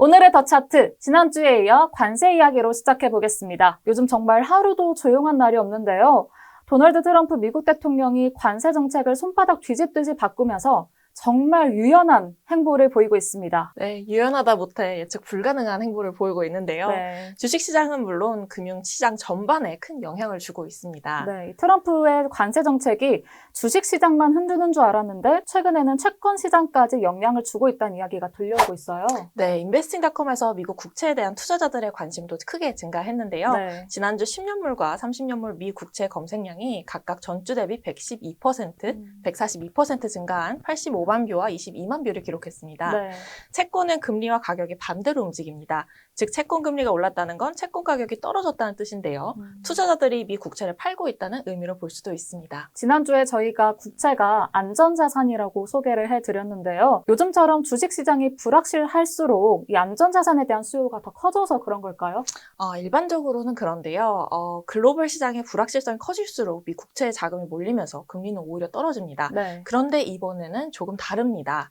오늘의 더 차트, 지난주에 이어 관세 이야기로 시작해 보겠습니다. 요즘 정말 하루도 조용한 날이 없는데요. 도널드 트럼프 미국 대통령이 관세 정책을 손바닥 뒤집듯이 바꾸면서 정말 유연한 행보를 보이고 있습니다. 네, 유연하다 못해 예측 불가능한 행보를 보이고 있는데요. 네. 주식시장은 물론 금융시장 전반에 큰 영향을 주고 있습니다. 네, 트럼프의 관세 정책이 주식시장만 흔드는 줄 알았는데 최근에는 채권 시장까지 영향을 주고 있다는 이야기가 들려오고 있어요. 네, 인베스팅닷컴에서 미국 국채에 대한 투자자들의 관심도 크게 증가했는데요. 네. 지난주 10년물과 30년물 미 국채 검색량이 각각 전주 대비 112%, 142% 증가한 85만 뷰와 22만 뷰를 기록했습니다. 네. 채권은 금리와 가격이 반대로 움직입니다. 즉 채권 금리가 올랐다는 건 채권 가격이 떨어졌다는 뜻인데요. 투자자들이 미 국채를 팔고 있다는 의미로 볼 수도 있습니다. 지난주에 저희가 국채가 안전자산이라고 소개를 해드렸는데요. 요즘처럼 주식시장이 불확실할수록 이 안전자산에 대한 수요가 더 커져서 그런 걸까요? 일반적으로는 그런데요. 글로벌 시장의 불확실성이 커질수록 미 국채에 자금이 몰리면서 금리는 오히려 떨어집니다. 네. 그런데 이번에는 조금 다릅니다.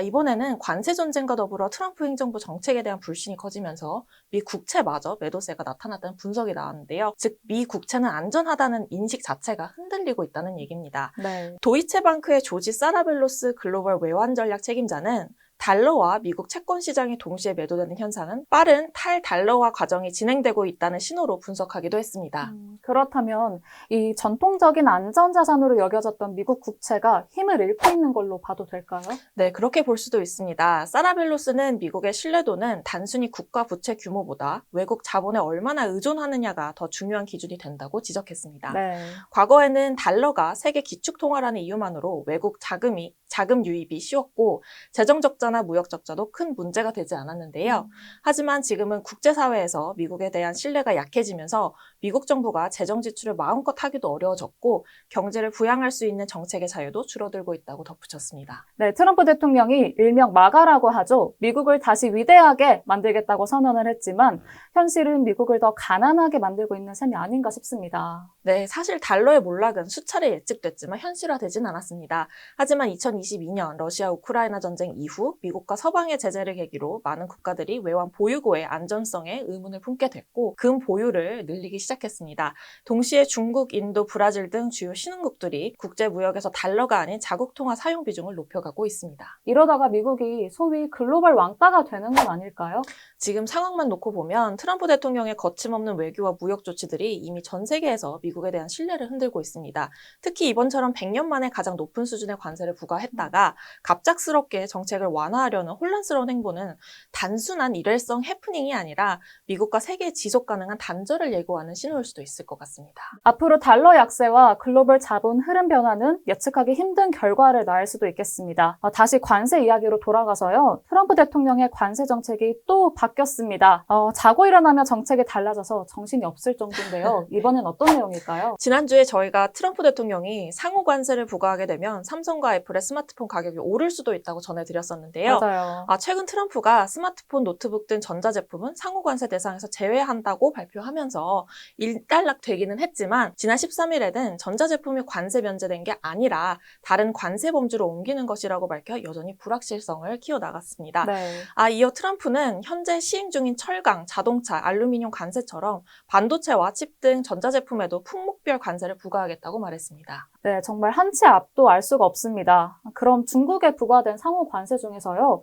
이번에는 관세 전쟁과 더불어 트럼프 행정부 정책에 대한 불신이 커지면서 미 국채마저 매도세가 나타났다는 분석이 나왔는데요. 즉 미 국채는 안전하다는 인식 자체가 흔들리고 있다는 얘기입니다. 네. 도이체방크의 조지 사라벨로스 글로벌 외환 전략 책임자는 달러와 미국 채권 시장이 동시에 매도되는 현상은 빠른 탈달러화 과정이 진행되고 있다는 신호로 분석하기도 했습니다. 그렇다면 이 전통적인 안전자산으로 여겨졌던 미국 국채가 힘을 잃고 있는 걸로 봐도 될까요? 네, 그렇게 볼 수도 있습니다. 사라벨로스는 미국의 신뢰도는 단순히 국가 부채 규모보다 외국 자본에 얼마나 의존하느냐가 더 중요한 기준이 된다고 지적했습니다. 네. 과거에는 달러가 세계 기축통화라는 이유만으로 외국 자금 유입이 쉬웠고 재정 적자나 무역 적자도 큰 문제가 되지 않았는데요. 하지만 지금은 국제사회에서 미국에 대한 신뢰가 약해지면서 미국 정부가 재정 지출을 마음껏 하기도 어려워졌고 경제를 부양할 수 있는 정책의 자유도 줄어들고 있다고 덧붙였습니다. 네, 트럼프 대통령이 일명 마가라고 하죠. 미국을 다시 위대하게 만들겠다고 선언을 했지만 현실은 미국을 더 가난하게 만들고 있는 셈이 아닌가 싶습니다. 네, 사실 달러의 몰락은 수차례 예측됐지만 현실화되진 않았습니다. 하지만 2022년 러시아 우크라이나 전쟁 이후 미국과 서방의 제재를 계기로 많은 국가들이 외환 보유고의 안전성에 의문을 품게 됐고 금 보유를 늘리기 시작했습니다. 동시에 중국, 인도, 브라질 등 주요 신흥국들이 국제 무역에서 달러가 아닌 자국 통화 사용 비중을 높여가고 있습니다. 이러다가 미국이 소위 글로벌 왕따가 되는 건 아닐까요? 지금 상황만 놓고 보면 트럼프 대통령의 거침없는 외교와 무역 조치들이 이미 전 세계에서 미국에 대한 신뢰를 흔들고 있습니다. 특히 이번처럼 100년 만에 가장 높은 수준의 관세를 부과했다가 갑작스럽게 정책을 완화하려는 혼란스러운 행보는 단순한 일회성 해프닝이 아니라 미국과 세계의 지속 가능한 단절을 예고하는 신호일 수도 있을 것 같습니다. 앞으로 달러 약세와 글로벌 자본 흐름 변화는 예측하기 힘든 결과를 낳을 수도 있겠습니다. 다시 관세 이야기로 돌아가서요. 트럼프 대통령의 관세 정책이 또 바뀌었습니다. 자고 일어나며 정책이 달라져서 정신이 없을 정도인데요. 이번엔 어떤 내용일까요? 지난주에 저희가 트럼프 대통령이 상호 관세를 부과하게 되면 삼성과 애플의 스마트폰 가격이 오를 수도 있다고 전해드렸었는데요. 맞아요. 최근 트럼프가 스마트폰, 노트북 등 전자제품은 상호 관세 대상에서 제외한다고 발표하면서 일단락되기는 했지만 지난 13일에는 전자제품이 관세 면제된 게 아니라 다른 관세 범주로 옮기는 것이라고 밝혀 여전히 불확실성을 키워나갔습니다. 네. 이어 트럼프는 현재 시행 중인 철강, 자동차, 알루미늄 관세처럼 반도체와 칩 등 전자제품에도 품목별 관세를 부과하겠다고 말했습니다. 네, 정말 한 치 앞도 알 수가 없습니다. 그럼 중국에 부과된 상호 관세 중에서요,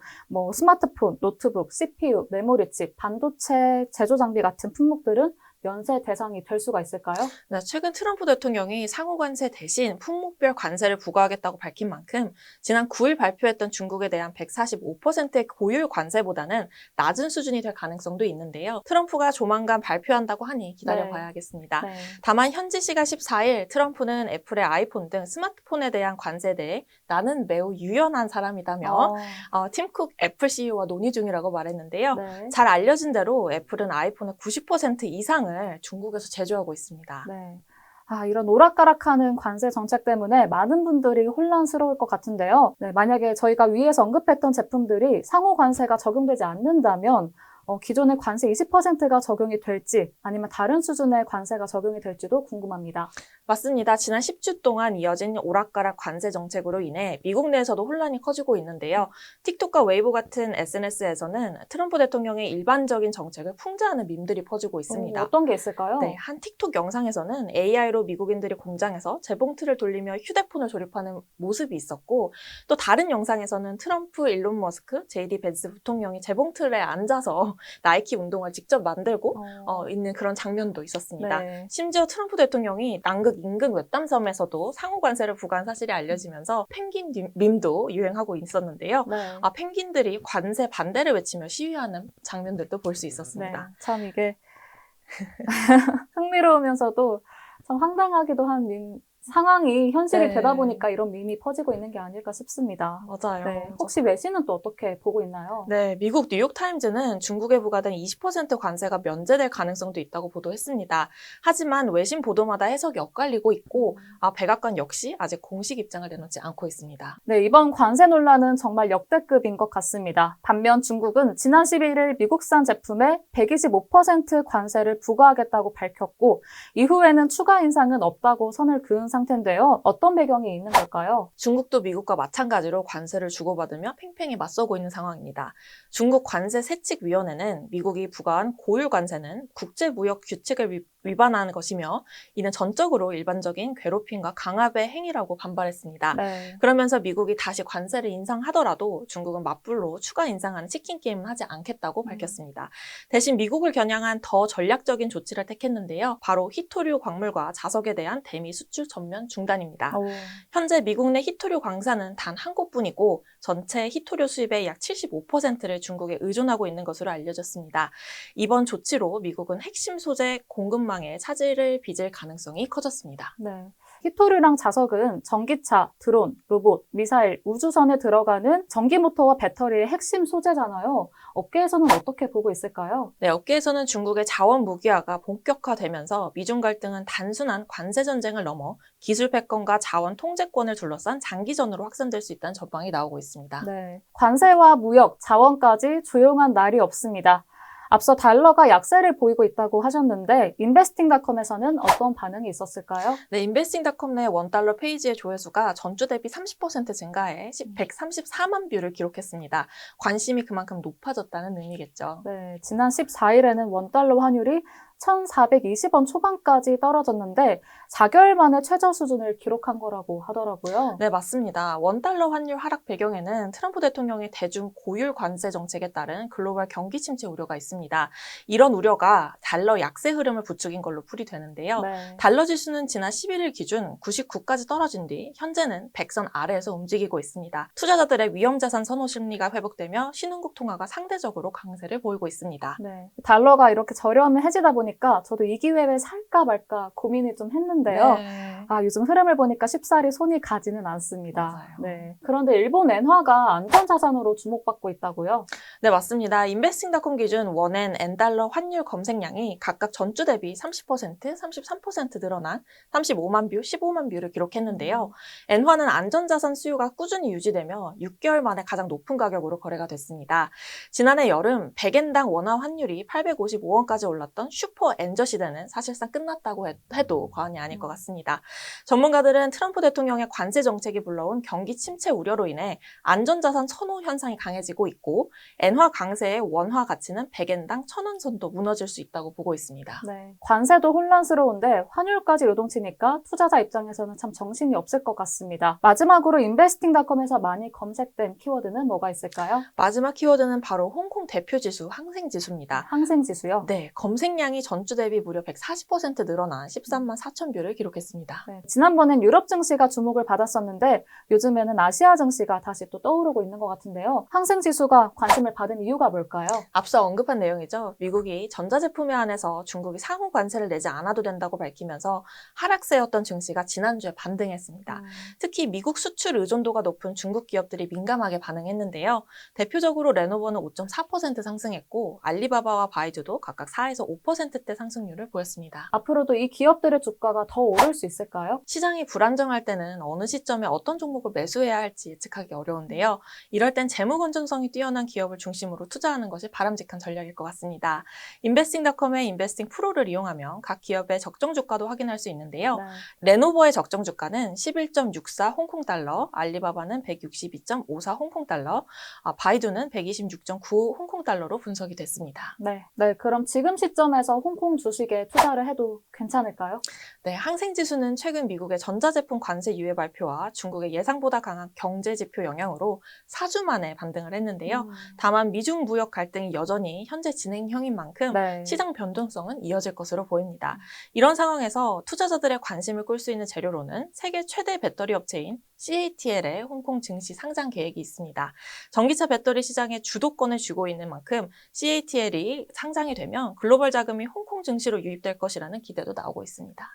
스마트폰, 노트북, CPU, 메모리칩, 반도체 제조 장비 같은 품목들은 면세 대상이 될 수가 있을까요? 네, 최근 트럼프 대통령이 상호 관세 대신 품목별 관세를 부과하겠다고 밝힌 만큼 지난 9일 발표했던 중국에 대한 145%의 고율 관세보다는 낮은 수준이 될 가능성도 있는데요. 트럼프가 조만간 발표한다고 하니 기다려봐야겠습니다. 네. 다만 현지 시간 14일 트럼프는 애플의 아이폰 등 스마트폰에 대한 관세에 대해 나는 매우 유연한 사람이다며 팀 쿡 애플 CEO와 논의 중이라고 말했는데요. 네. 잘 알려진 대로 애플은 아이폰의 90% 이상을 중국에서 제조하고 있습니다. 네. 이런 오락가락하는 관세 정책 때문에 많은 분들이 혼란스러울 것 같은데요. 네, 만약에 저희가 위에서 언급했던 제품들이 상호 관세가 적용되지 않는다면 기존의 관세 20%가 적용이 될지 아니면 다른 수준의 관세가 적용이 될지도 궁금합니다. 맞습니다. 지난 10주 동안 이어진 오락가락 관세 정책으로 인해 미국 내에서도 혼란이 커지고 있는데요. 틱톡과 웨이보 같은 SNS에서는 트럼프 대통령의 일반적인 정책을 풍자하는 밈들이 퍼지고 있습니다. 어떤 게 있을까요? 네, 한 틱톡 영상에서는 AI로 미국인들이 공장에서 재봉틀을 돌리며 휴대폰을 조립하는 모습이 있었고, 또 다른 영상에서는 트럼프, 일론 머스크, JD 벤츠 부통령이 재봉틀에 앉아서 나이키 운동화를 직접 만들고 있는 그런 장면도 있었습니다. 네. 심지어 트럼프 대통령이 남극 인근 외딴섬에서도 상호 관세를 부과한 사실이 알려지면서 펭귄 밈도 유행하고 있었는데요. 네. 펭귄들이 관세 반대를 외치며 시위하는 장면들도 볼 수 있었습니다. 네. 참 이게 흥미로우면서도 참 황당하기도 한 상황이 현실이 네. 되다 보니까 이런 밈이 퍼지고 있는 게 아닐까 싶습니다. 맞아요. 네. 혹시 외신은 또 어떻게 보고 있나요? 네, 미국 뉴욕타임즈는 중국에 부과된 20% 관세가 면제될 가능성도 있다고 보도했습니다. 하지만 외신 보도마다 해석이 엇갈리고 있고, 백악관 역시 아직 공식 입장을 내놓지 않고 있습니다. 네, 이번 관세 논란은 정말 역대급인 것 같습니다. 반면 중국은 지난 11일 미국산 제품에 125% 관세를 부과하겠다고 밝혔고, 이후에는 추가 인상은 없다고 선을 그은 상태인데요. 어떤 배경이 있는 걸까요? 중국도 미국과 마찬가지로 관세를 주고받으며 팽팽히 맞서고 있는 상황입니다. 중국 관세세칙위원회는 미국이 부과한 고율 관세는 국제무역 규칙을 위반하는 것이며, 이는 전적으로 일반적인 괴롭힘과 강압의 행위라고 반발했습니다. 네. 그러면서 미국이 다시 관세를 인상하더라도 중국은 맞불로 추가 인상하는 치킨 게임은 하지 않겠다고 밝혔습니다. 대신 미국을 겨냥한 더 전략적인 조치를 택했는데요. 바로 희토류 광물과 자석에 대한 대미 수출 전면 중단입니다. 현재 미국 내 희토류 광산은 단 한 곳뿐이고 전체 희토류 수입의 약 75%를 중국에 의존하고 있는 것으로 알려졌습니다. 이번 조치로 미국은 핵심 소재 공급망에 차질을 빚을 가능성이 커졌습니다. 네. 희토류랑 자석은 전기차, 드론, 로봇, 미사일, 우주선에 들어가는 전기모터와 배터리의 핵심 소재잖아요. 업계에서는 어떻게 보고 있을까요? 네, 업계에서는 중국의 자원 무기화가 본격화되면서 미중 갈등은 단순한 관세 전쟁을 넘어 기술 패권과 자원 통제권을 둘러싼 장기전으로 확산될 수 있다는 전망이 나오고 있습니다. 네. 관세와 무역, 자원까지 조용한 날이 없습니다. 앞서 달러가 약세를 보이고 있다고 하셨는데 인베스팅닷컴에서는 어떤 반응이 있었을까요? 네, 인베스팅닷컴 내 원달러 페이지의 조회수가 전주 대비 30% 증가해 134만 뷰를 기록했습니다. 관심이 그만큼 높아졌다는 의미겠죠. 네, 지난 14일에는 원달러 환율이 1,420원 초반까지 떨어졌는데 4개월 만에 최저 수준을 기록한 거라고 하더라고요. 네, 맞습니다. 원달러 환율 하락 배경에는 트럼프 대통령의 대중 고율 관세 정책에 따른 글로벌 경기 침체 우려가 있습니다. 이런 우려가 달러 약세 흐름을 부추긴 걸로 풀이되는데요. 네. 달러 지수는 지난 11일 기준 99까지 떨어진 뒤 현재는 100선 아래에서 움직이고 있습니다. 투자자들의 위험자산 선호 심리가 회복되며 신흥국 통화가 상대적으로 강세를 보이고 있습니다. 네. 달러가 이렇게 저렴해지다 보니까 저도 이 기회에 살까 말까 고민을 좀 했는데요. 네. 요즘 흐름을 보니까 쉽사리 손이 가지는 않습니다. 맞아요. 네. 그런데 일본 엔화가 안전자산으로 주목받고 있다고요? 네, 맞습니다. 인베스팅닷컴 기준 원엔, 엔달러 환율 검색량이 각각 전주 대비 30%, 33% 늘어난 35만 뷰, 15만 뷰를 기록했는데요. 엔화는 안전자산 수요가 꾸준히 유지되며 6개월 만에 가장 높은 가격으로 거래가 됐습니다. 지난해 여름 100엔당 원화 환율이 855원까지 올랐던 슈퍼 엔저 시대는 사실상 끝났다고 해도 과언이 아닐 것 같습니다. 전문가들은 트럼프 대통령의 관세 정책이 불러온 경기 침체 우려로 인해 안전자산 선호 현상이 강해지고 있고 엔화 강세의 원화 가치는 100엔당 1,000원 선도 무너질 수 있다고 보고 있습니다. 네. 관세도 혼란스러운데 환율까지 요동치니까 투자자 입장에서는 참 정신이 없을 것 같습니다. 마지막으로 인베스팅닷컴에서 많이 검색된 키워드는 뭐가 있을까요? 마지막 키워드는 바로 홍콩 대표지수 항생지수입니다. 항생지수요? 네, 검색량이 전주 대비 무려 140% 늘어난 13만 4천 뷰를 기록했습니다. 네, 지난번엔 유럽 증시가 주목을 받았었는데 요즘에는 아시아 증시가 다시 또 떠오르고 있는 것 같은데요. 항생지수가 관심을 받은 이유가 뭘까요? 앞서 언급한 내용이죠. 미국이 전자제품에 한해서 중국이 상호 관세를 내지 않아도 된다고 밝히면서 하락세였던 증시가 지난주에 반등했습니다. 특히 미국 수출 의존도가 높은 중국 기업들이 민감하게 반응했는데요. 대표적으로 레노버는 5.4% 상승했고 알리바바와 바이두도 각각 4에서 5% 10%대 상승률을 보였습니다. 앞으로도 이 기업들의 주가가 더 오를 수 있을까요? 시장이 불안정할 때는 어느 시점에 어떤 종목을 매수해야 할지 예측하기 어려운데요. 이럴 땐 재무 건전성이 뛰어난 기업을 중심으로 투자하는 것이 바람직한 전략일 것 같습니다. 인베스팅닷컴의 인베스팅 프로를 이용하면 각 기업의 적정 주가도 확인할 수 있는데요. 네. 레노버의 적정 주가는 11.64 홍콩달러, 알리바바는 162.54 홍콩달러, 바이두는 126.95 홍콩달러로 분석이 됐습니다. 네, 그럼 지금 시점에서 홍콩 주식에 투자를 해도 괜찮을까요? 네, 항생지수는 최근 미국의 전자제품 관세 유예 발표와 중국의 예상보다 강한 경제 지표 영향으로 4주 만에 반등을 했는데요. 다만 미중 무역 갈등이 여전히 현재 진행형인 만큼 네. 시장 변동성은 이어질 것으로 보입니다. 이런 상황에서 투자자들의 관심을 끌 수 있는 재료로는 세계 최대 배터리 업체인 CATL의 홍콩 증시 상장 계획이 있습니다. 전기차 배터리 시장의 주도권을 쥐고 있는 만큼 CATL이 상장이 되면 글로벌 자금이 홍콩 증시로 유입될 것이라는 기대도 나오고 있습니다.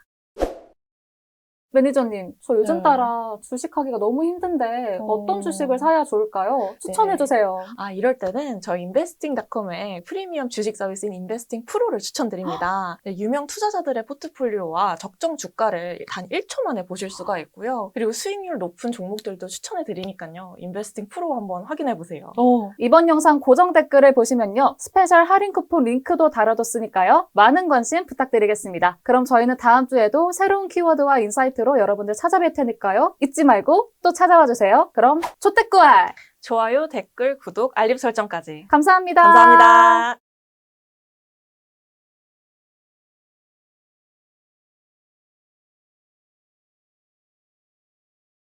매니저님, 저 요즘 네. 따라 주식하기가 너무 힘든데 어떤 어. 주식을 사야 좋을까요? 추천해주세요. 이럴 때는 저희 인베스팅닷컴의 프리미엄 주식 서비스인 인베스팅 프로를 추천드립니다. 네, 유명 투자자들의 포트폴리오와 적정 주가를 단 1초 만에 보실 수가 있고요. 그리고 수익률 높은 종목들도 추천해드리니까요. 인베스팅 프로 한번 확인해보세요. 이번 영상 고정 댓글을 보시면요. 스페셜 할인 쿠폰 링크도 달아뒀으니까요. 많은 관심 부탁드리겠습니다. 그럼 저희는 다음 주에도 새로운 키워드와 인사이트로 여러분들 찾아뵐 테니까요. 잊지 말고 또 찾아와 주세요. 그럼 초대꾸알! 좋아요, 댓글, 구독, 알림 설정까지. 감사합니다. 감사합니다.